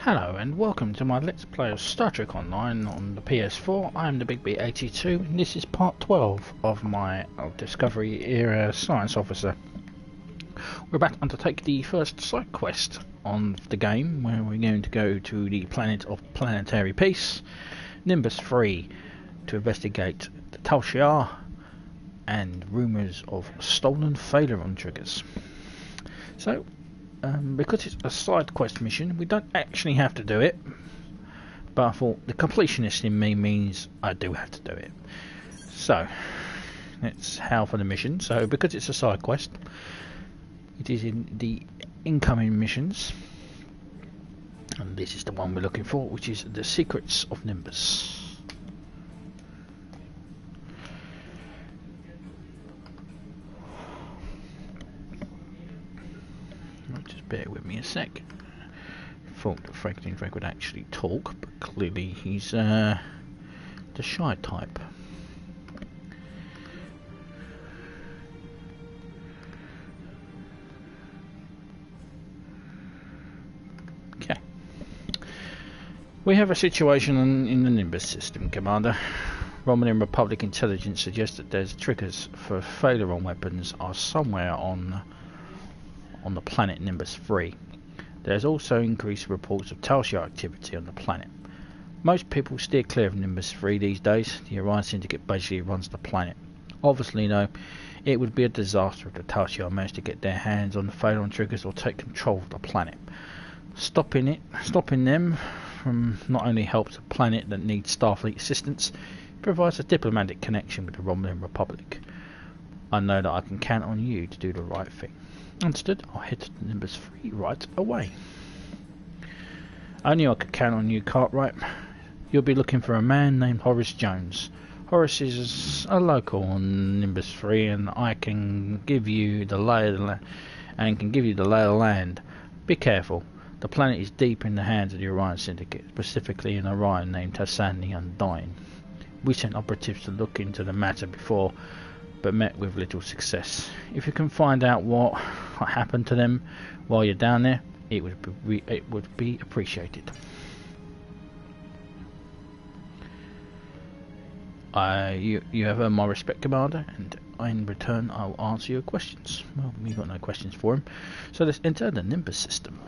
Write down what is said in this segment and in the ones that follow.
Hello and welcome to my Let's Play of Star Trek Online on the PS4. I'm the Big B82 and this is part 12 of my Discovery era Science Officer. We're about to undertake the first side quest on the game, where we're going to go to the planet of planetary peace, Nimbus III, to investigate the Tal Shiar and rumours of stolen Thalaron Triggers. So, because it's a side quest mission, we don't actually have to do it, but I thought the completionist in me means I do have to do it. So let's howl for the mission. So because it's a side quest, it is in the incoming missions, and this is the one we're looking for, which is the Secrets of Nimbus. Just bear with me a sec. Thought that Franklin Drake would actually talk, but clearly he's the shy type. Okay. We have a situation in the Nimbus system, Commander. Romulan Republic Intelligence suggests that there's triggers for Thalaron weapons are somewhere on the planet Nimbus III. There's also increased reports of Tal Shiar activity on the planet. Most people steer clear of Nimbus III these days. The Orion Syndicate basically runs the planet. Obviously, though, it would be a disaster if the Tal Shiar managed to get their hands on the Thalaron Triggers or take control of the planet. Stopping them from not only helps a planet that needs Starfleet assistance, it provides a diplomatic connection with the Romulan Republic. I know that I can count on you to do the right thing. Understood. I'll head to Nimbus 3 right away. I knew I could count on you, Cartwright. You'll be looking for a man named Horace Jones. Horace is a local on Nimbus 3, and I can give you the lay of the land. Be careful. The planet is deep in the hands of the Orion Syndicate, specifically an Orion named Hassan the Undying. We sent operatives to look into the matter before, but met with little success. If you can find out what happened to them while you're down there, it would be appreciated. You have earned my respect, Commander, and in return I'll answer your questions. Well, we've got no questions for him, so let's enter the Nimbus system.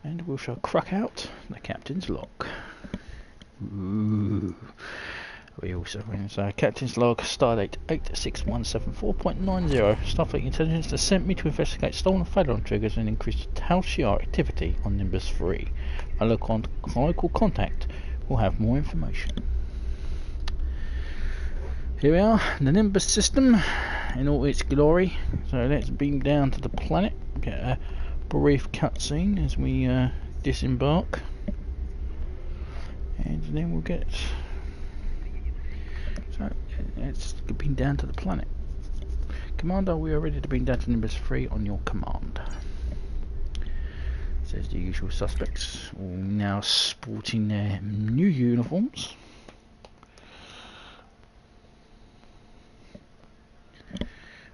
And we shall crack out the captain's log. Ooh. We also have Captain's Log, Stardate 86174.90. Starfleet Intelligence has sent me to investigate stolen Thalaron Triggers and increased Tal Shiar activity on Nimbus 3. A local contact will have more information. Here we are, the Nimbus system in all its glory. So let's beam down to the planet, get a brief cutscene as we disembark, and then we'll get... So, let's beam down to the planet. Commander, we are ready to beam down to Nimbus 3 on your command. Says the usual suspects, all now sporting their new uniforms. We've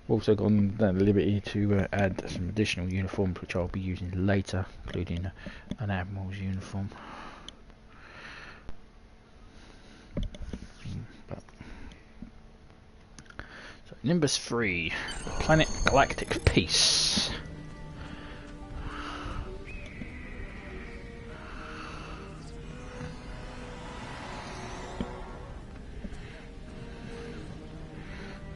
also gone down the liberty to add some additional uniforms which I'll be using later, including an Admiral's uniform. Nimbus 3, the planet Galactic Peace.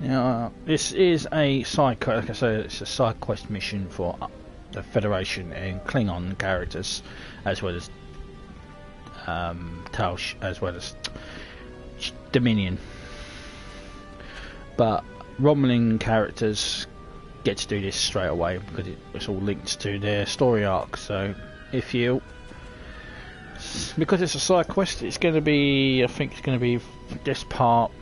Now, this is a side quest. Like I said, it's a side quest mission for the Federation and Klingon characters, as well as as well as Dominion. But Romulan characters get to do this straight away because it's all linked to their story arc. So because it's a side quest, it's going to be, I think it's going to be this part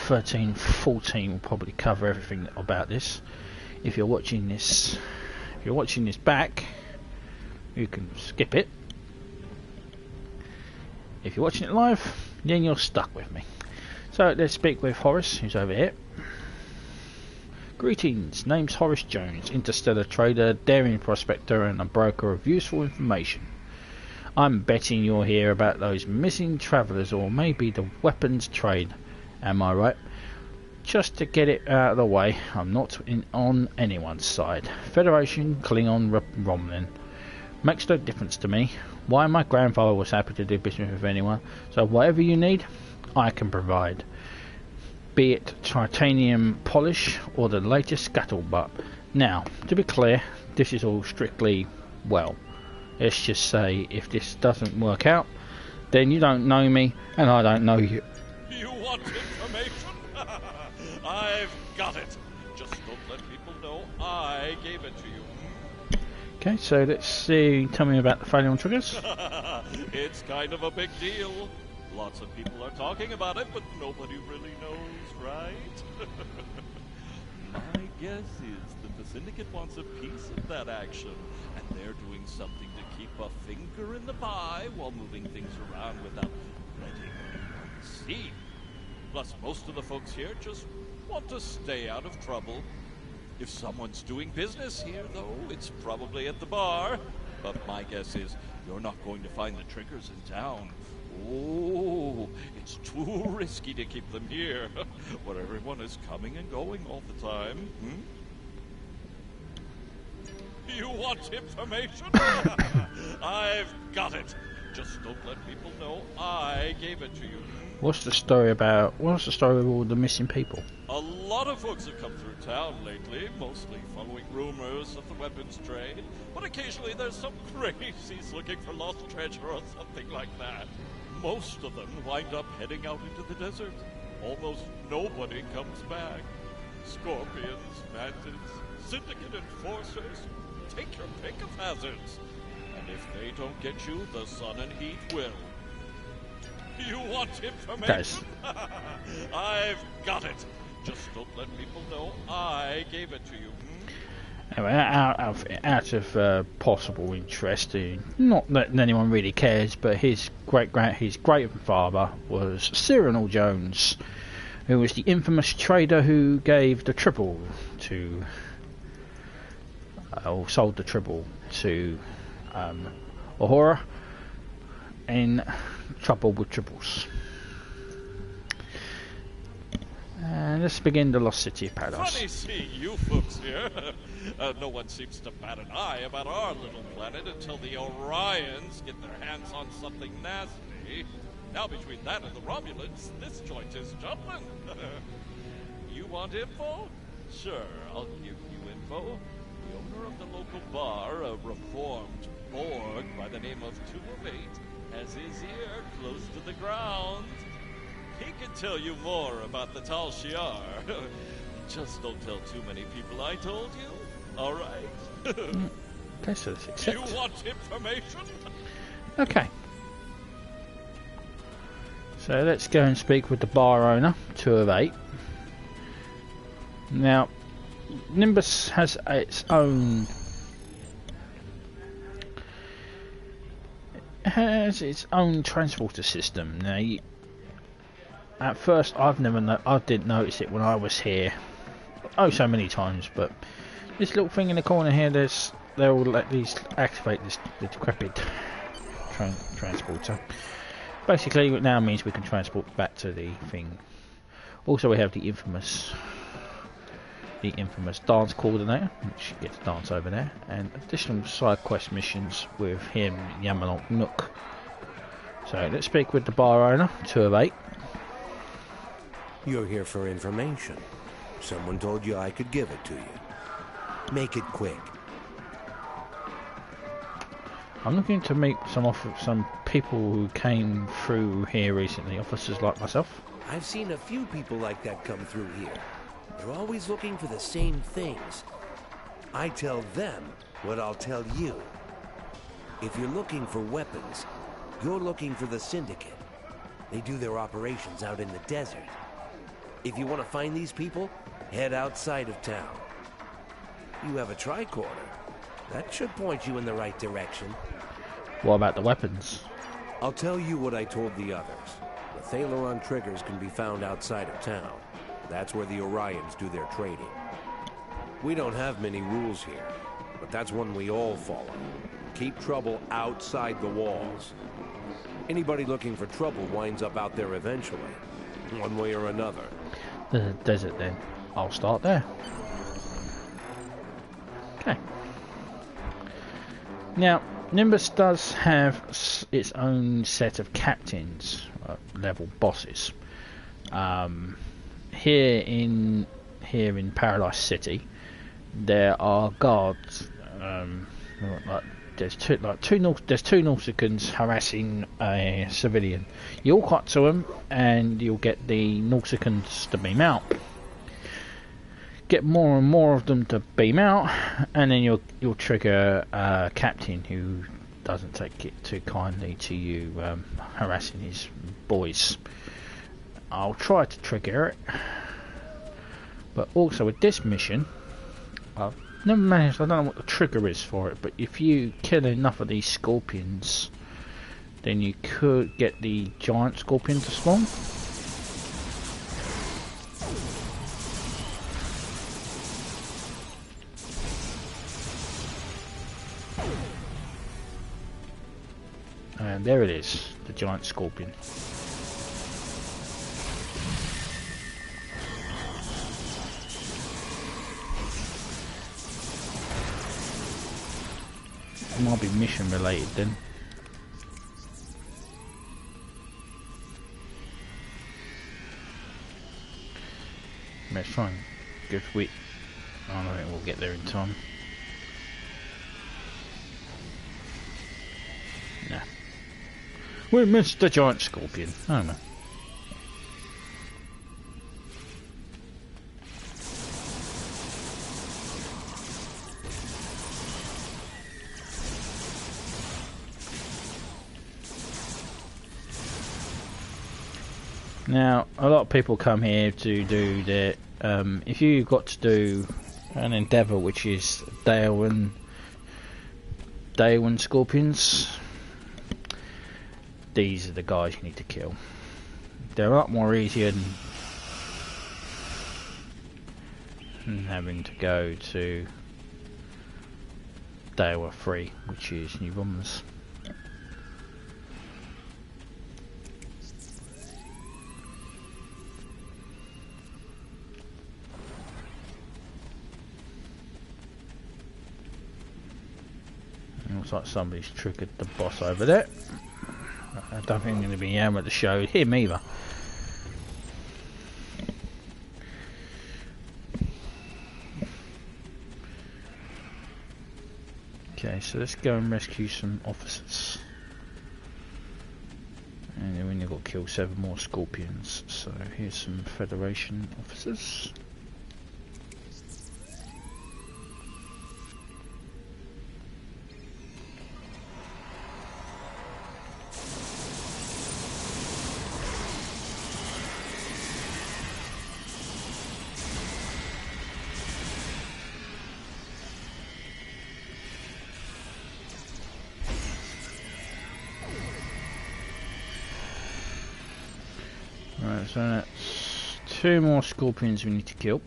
13, 14 will probably cover everything about this. If you're watching this back, you can skip it. If you're watching it live, then you're stuck with me. So let's speak with Horace, who's over here. Greetings, name's Horace Jones, interstellar trader, daring prospector and a broker of useful information. I'm betting you're here about those missing travellers or maybe the weapons trade. Am I right? Just to get it out of the way, I'm not on anyone's side. Federation, Klingon, Romulan. Makes no difference to me. Why, my grandfather was happy to do business with anyone, so whatever you need, I can provide. Be it titanium polish or the latest scuttlebutt. Now, to be clear, this is all strictly, well, let's just say if this doesn't work out, then you don't know me and I don't know you. You want information? I've got it. Just don't let people know I gave it to you. Okay, so let's see. Tell me about the Thalaron Triggers. It's kind of a big deal. Lots of people are talking about it, but nobody really knows, right? My guess is that the Syndicate wants a piece of that action, and they're doing something to keep a finger in the pie while moving things around without letting anyone see. Plus, most of the folks here just want to stay out of trouble. If someone's doing business here, though, it's probably at the bar. But my guess is you're not going to find the Triggers in town. Oh, it's too risky to keep them here, where everyone is coming and going all the time. You want information? I've got it. Just don't let people know I gave it to you. What's the story about? What's the story with all the missing people? A lot of folks have come through town lately, mostly following rumors of the weapons trade, but occasionally there's some crazies looking for lost treasure or something like that. Most of them wind up heading out into the desert. Almost nobody comes back. Scorpions, mantids, syndicate enforcers, take your pick of hazards. And if they don't get you, the sun and heat will. You want information? I've got it. Just don't let people know I gave it to you. Anyway, out of possible interest, not that anyone really cares, but his great grandfather was Cyril Jones, who was the infamous trader who gave the Tribble to, or sold the Tribble to Uhura in Trouble with Tribbles. And let's begin the Lost City of Paradise. Funny seeing you folks here. No one seems to bat an eye about our little planet until the Orions get their hands on something nasty. Now between that and the Romulans, this joint is jumping. You want info? Sure, I'll give you info. The owner of the local bar, a reformed Borg by the name of 2 of 8, has his ear close to the ground. He can tell you more about the Tal Shiar. Just don't tell too many people I told you. All right? Okay, so let's accept. You want information? Okay. So let's go and speak with the bar owner, 2 of 8. Now, Nimbus has its own transporter system. Now, at first, I didn't notice it when I was here. Oh, so many times. But this little thing in the corner here, they'll let these activate the decrepit transporter. Basically, it now means we can transport back to the thing. Also, we have the infamous dance coordinator, which gets to dance over there, and additional side quest missions with him, Yamalok Nook. So let's speak with the bar owner, 2 of 8. You're here for information. Someone told you I could give it to you. Make it quick. I'm looking to meet some people who came through here recently, officers like myself. I've seen a few people like that come through here. They're always looking for the same things. I tell them what I'll tell you. If you're looking for weapons, you're looking for the Syndicate. They do their operations out in the desert. If you want to find these people, head outside of town. You have a tricorder. That should point you in the right direction. What about the weapons? I'll tell you what I told the others. The Thalaron Triggers can be found outside of town. That's where the Orions do their trading. We don't have many rules here, but that's one we all follow. Keep trouble outside the walls. Anybody looking for trouble winds up out there eventually, one way or another. The desert then. I'll start there. Okay. Now, Nimbus does have its own set of captains, level bosses. Here in Paradise City, there are guards. There's two Nauticans harassing a civilian. You'll cut to them, and you'll get the Nauticans to beam out. Get more and more of them to beam out, and then you'll trigger a captain who doesn't take it too kindly to you harassing his boys. I'll try to trigger it, but also with this mission, I've never managed. I don't know what the trigger is for it, but if you kill enough of these scorpions, then you could get the giant scorpion to spawn. And there it is, the giant scorpion. It might be mission related then. Let's try and go for it. I don't think we'll get there in time. Nah. We missed the giant scorpion. I don't know. Now, a lot of people come here to do the. If you've got to do an endeavour which is Daewon scorpions, these are the guys you need to kill. They're a lot more easier than having to go to Daewon 3, which is New Romulus. Looks like somebody's triggered the boss over there. I don't think I'm going to be able to show him either. Okay, so let's go and rescue some officers. And then we've got to kill 7 more scorpions. So here's some Federation officers. Right, so that's 2 more scorpions we need to kill.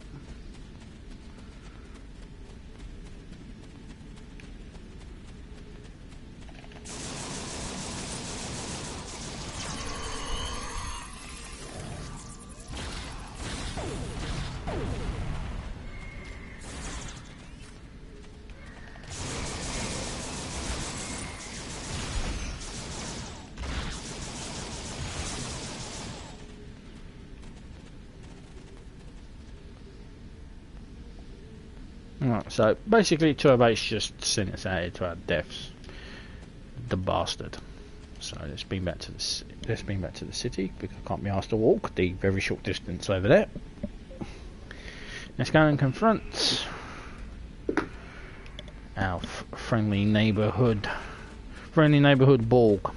Right, so basically Turbo's just sent us out here to our deaths. The bastard. So let's bring back to the city because I can't be asked to walk the very short distance over there. Let's go and confront our friendly neighbourhood Borg.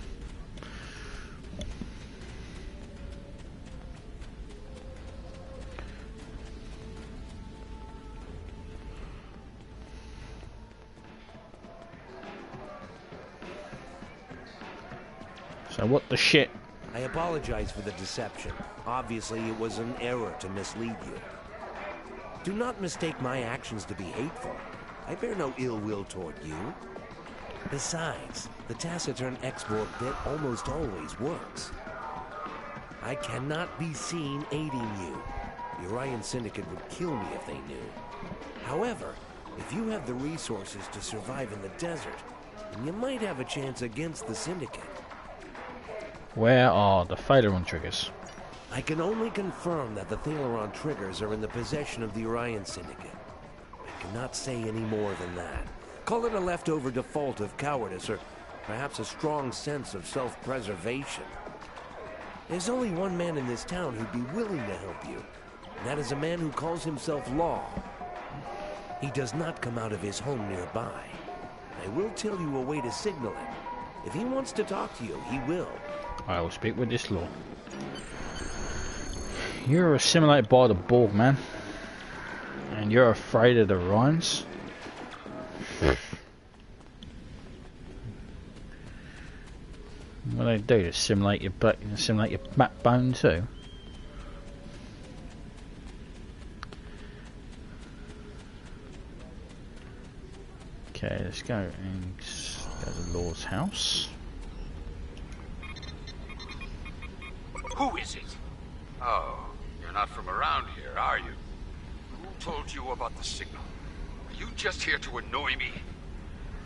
So what the shit? I apologize for the deception. Obviously, it was an error to mislead you. Do not mistake my actions to be hateful. I bear no ill will toward you. Besides, the taciturn export bit almost always works. I cannot be seen aiding you. The Orion Syndicate would kill me if they knew. However, if you have the resources to survive in the desert, then you might have a chance against the Syndicate. Where are the Thalaron Triggers? I can only confirm that the Thalaron Triggers are in the possession of the Orion Syndicate. I cannot say any more than that. Call it a leftover default of cowardice, or perhaps a strong sense of self-preservation. There's only one man in this town who'd be willing to help you, and that is a man who calls himself Law. He does not come out of his home nearby. I will tell you a way to signal him. If he wants to talk to you, he will. I will speak with this Law. You're assimilated by the Borg, man. And you're afraid of the Ryans? What do they do? Assimilate your back, assimilate your backbone too? Okay, let's go and go to Law's house. Who is it? Oh, you're not from around here, are you? Who told you about the signal? Are you just here to annoy me?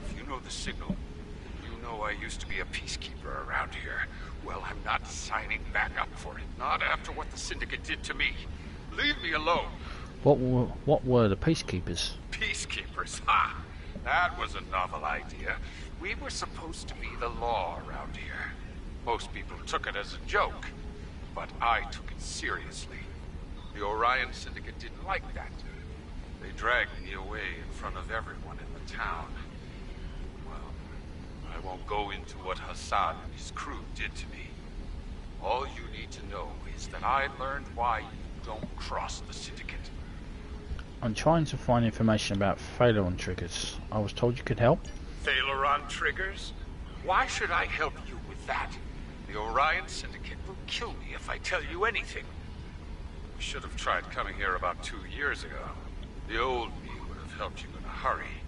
If you know the signal, you know I used to be a peacekeeper around here. Well, I'm not signing back up for it. Not after what the Syndicate did to me. Leave me alone. What were the peacekeepers? Peacekeepers, ha! That was a novel idea. We were supposed to be the law around here. Most people took it as a joke, but I took it seriously. The Orion Syndicate didn't like that. They dragged me away in front of everyone in the town. Well, I won't go into what Hassan and his crew did to me. All you need to know is that I learned why you don't cross the Syndicate. I'm trying to find information about Thalaron Triggers. I was told you could help. Thalaron Triggers? Why should I help you with that? The Orion Syndicate will kill me if I tell you anything. We should have tried coming here about 2 years ago. The old me would have helped you in a hurry.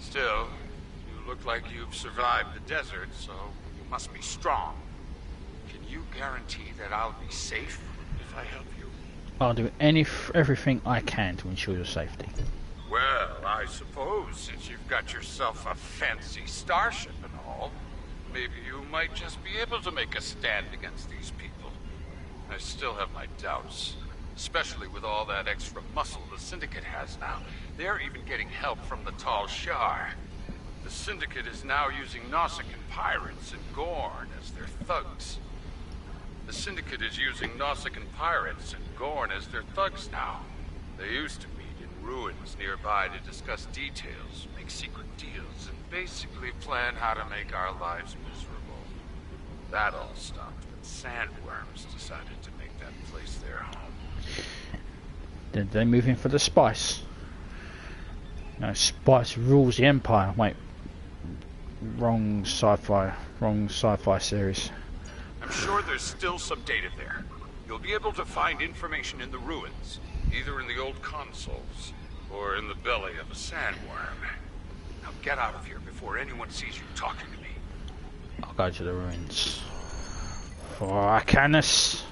Still, you look like you've survived the desert, so you must be strong. Can you guarantee that I'll be safe if I help you? I'll do everything I can to ensure your safety. Well, I suppose since you've got yourself a fancy starship and all, maybe you might just be able to make a stand against these people. I still have my doubts, especially with all that extra muscle the Syndicate has now. They're even getting help from the Tal Shiar. The Syndicate is now using Nausicaan pirates and Gorn as their thugs. The Syndicate is using Nausicaan pirates and Gorn as their thugs now. They used to meet in ruins nearby to discuss details, make secret deals, and basically plan how to make our lives miserable. That all stopped when sandworms decided to make that place their home. Did they move in for the spice? No, spice rules the empire. Wait, wrong sci-fi series. I'm sure there's still some data there. You'll be able to find information in the ruins, either in the old consoles or in the belly of a sandworm. Now get out of here before anyone sees you talking to me. I'll go to the ruins. For Arcanus.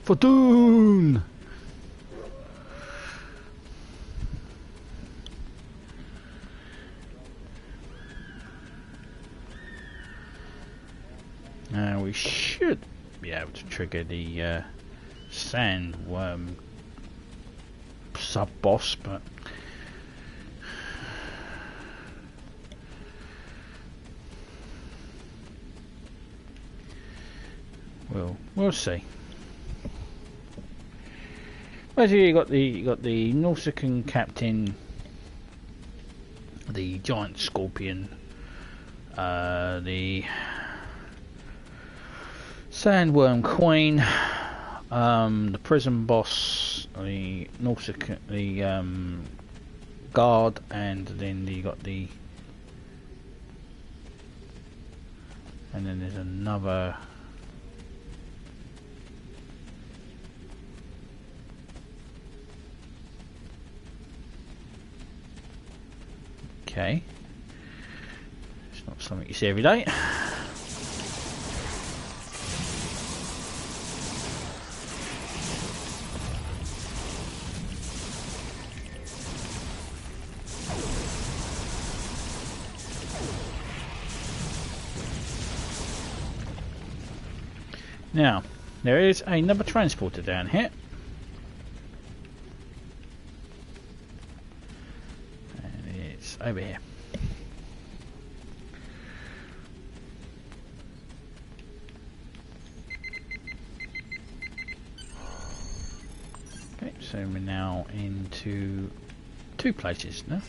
For Dune. Now we should be able to trigger the sandworm sub-boss, but we'll see. As you got the Nausicaan captain, the giant scorpion, the sandworm queen, the prison boss, the Nausicaan, the guard, and then you got the, and then there's another Okay. It's not something you see every day. Now, there is another transporter down here. And it's over here. Okay, so we're now into two places now.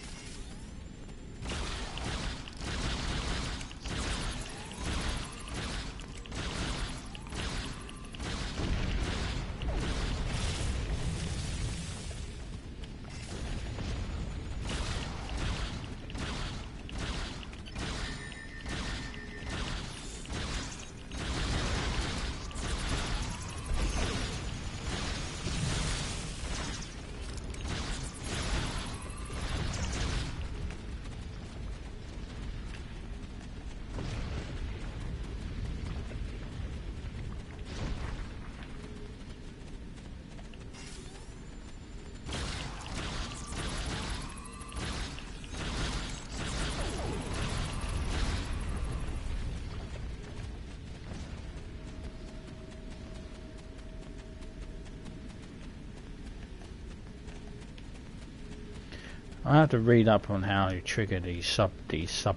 I have to read up on how you trigger these sub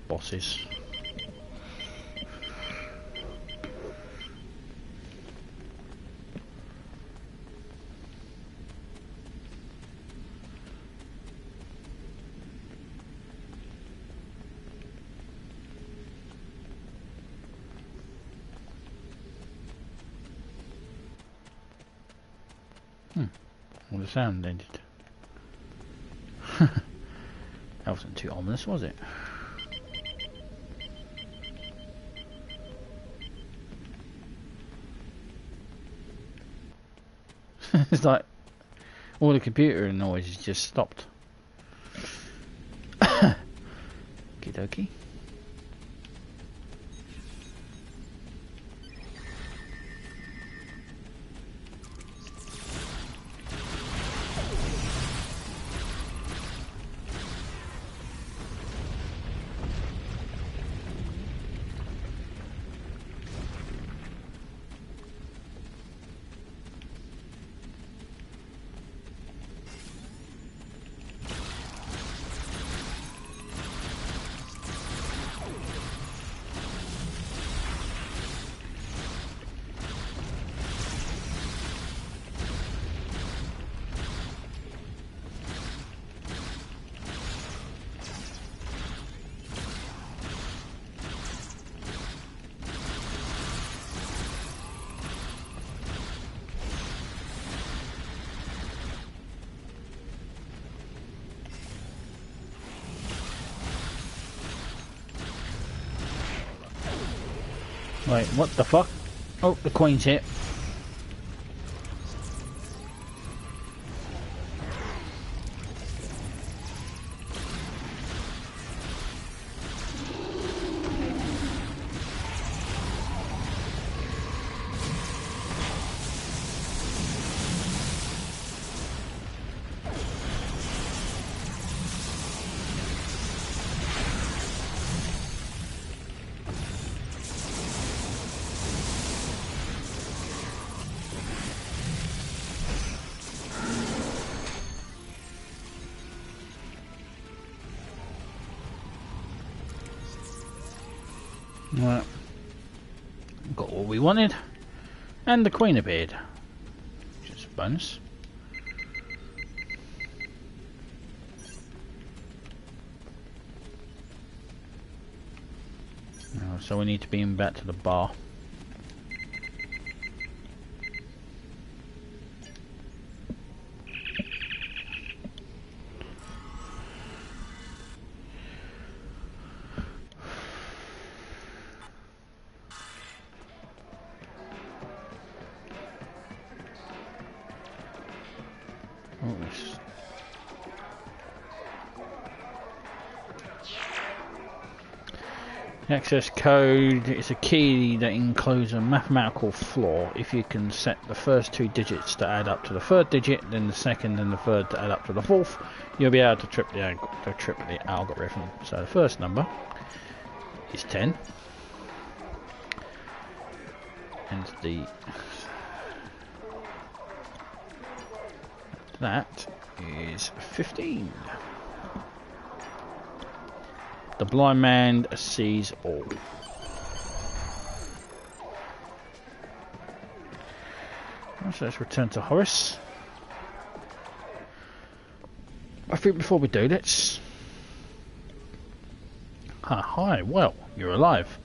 bosses. Well, the sound ended. That wasn't too ominous, was it? It's like all the computer noise has just stopped. Okie dokie. Wait, what the fuck? Oh, the Queen's here. Right. Got what we wanted. And the Queen appeared. Which is a bonus. Now, so we need to beam back to the bar. The access code is a key that includes a mathematical flaw. If you can set the first 2 digits to add up to the 3rd digit, then the 2nd and the 3rd to add up to the 4th, you'll be able to trip the algorithm. So the first number is 10, and that is 15. The blind man sees all. So let's return to Horace. I think before we do, let's... Hi, well, you're alive.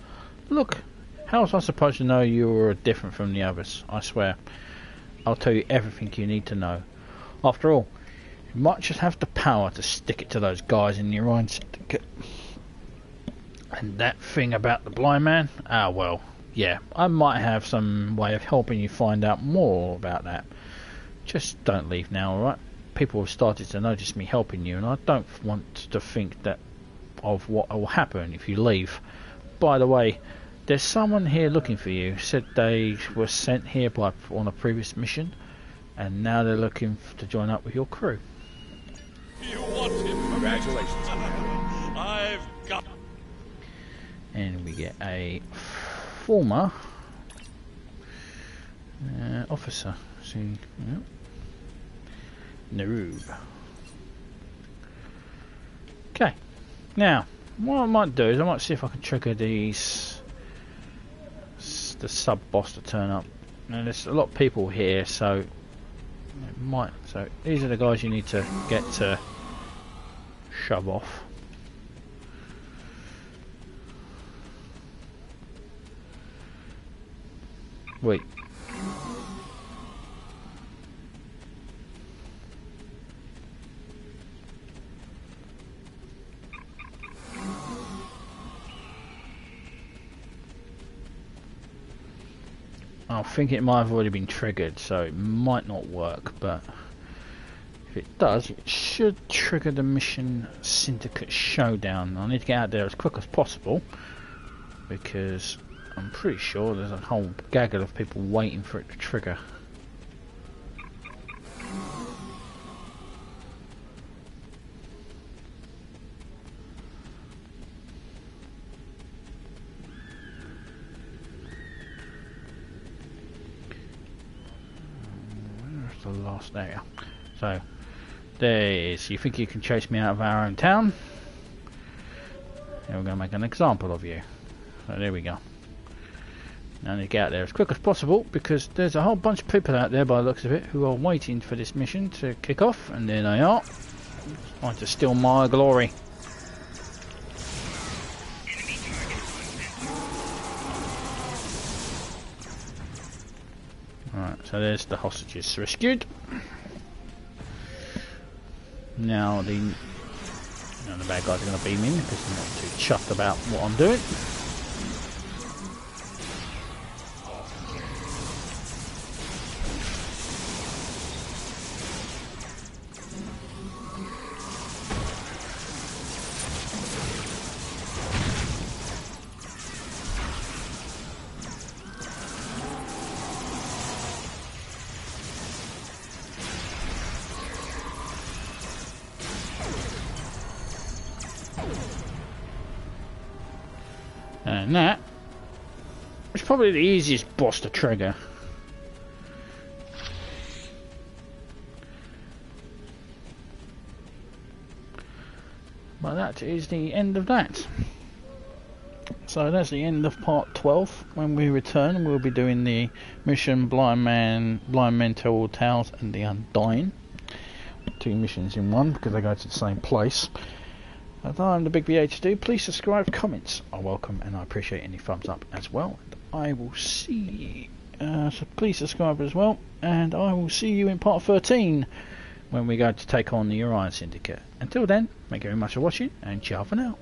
Look, how was I supposed to know you were different from the others? I swear, I'll tell you everything you need to know. After all, you might just have the power to stick it to those guys in the Orion Syndicate. And that thing about the blind man? Ah, well, yeah, I might have some way of helping you find out more about that. Just don't leave now, alright? People have started to notice me helping you, and I don't want to think that of what will happen if you leave. By the way, there's someone here looking for you. Said they were sent here on a previous mission, and now they're looking to join up with your crew. You want him? Congratulations. I've got... And we get a former officer. See, yep. Naroob. Okay. Now, what I might do is I might see if I can trigger the sub boss to turn up. Now there's a lot of people here, so it might. So these are the guys you need to get to shove off. Wait. I think it might have already been triggered, so it might not work, but if it does, it should trigger the Mission Syndicate Showdown. I need to get out there as quick as possible, because I'm pretty sure there's a whole gaggle of people waiting for it to trigger. The last area. So there is. You think you can chase me out of our own town? And we're going to make an example of you. So there we go. Now I need to get out there as quick as possible, because there's a whole bunch of people out there by the looks of it who are waiting for this mission to kick off, and there they are, trying to steal my glory. Alright, so there's the hostages rescued. Now the bad guys are going to beam in because they're not too chuffed about what I'm doing. And that is probably the easiest boss to trigger. But that is the end of that. So that's the end of part 12. When we return, we'll be doing the mission Blind Mentor Tales and the Undying. 2 missions in one because they go to the same place. And I'm the Big BH2. Please subscribe, comments are welcome, and I appreciate any thumbs up as well. And I will see you. So please subscribe as well, and I will see you in part 13 when we go to take on the Orion Syndicate. Until then, thank you very much for watching, and ciao for now.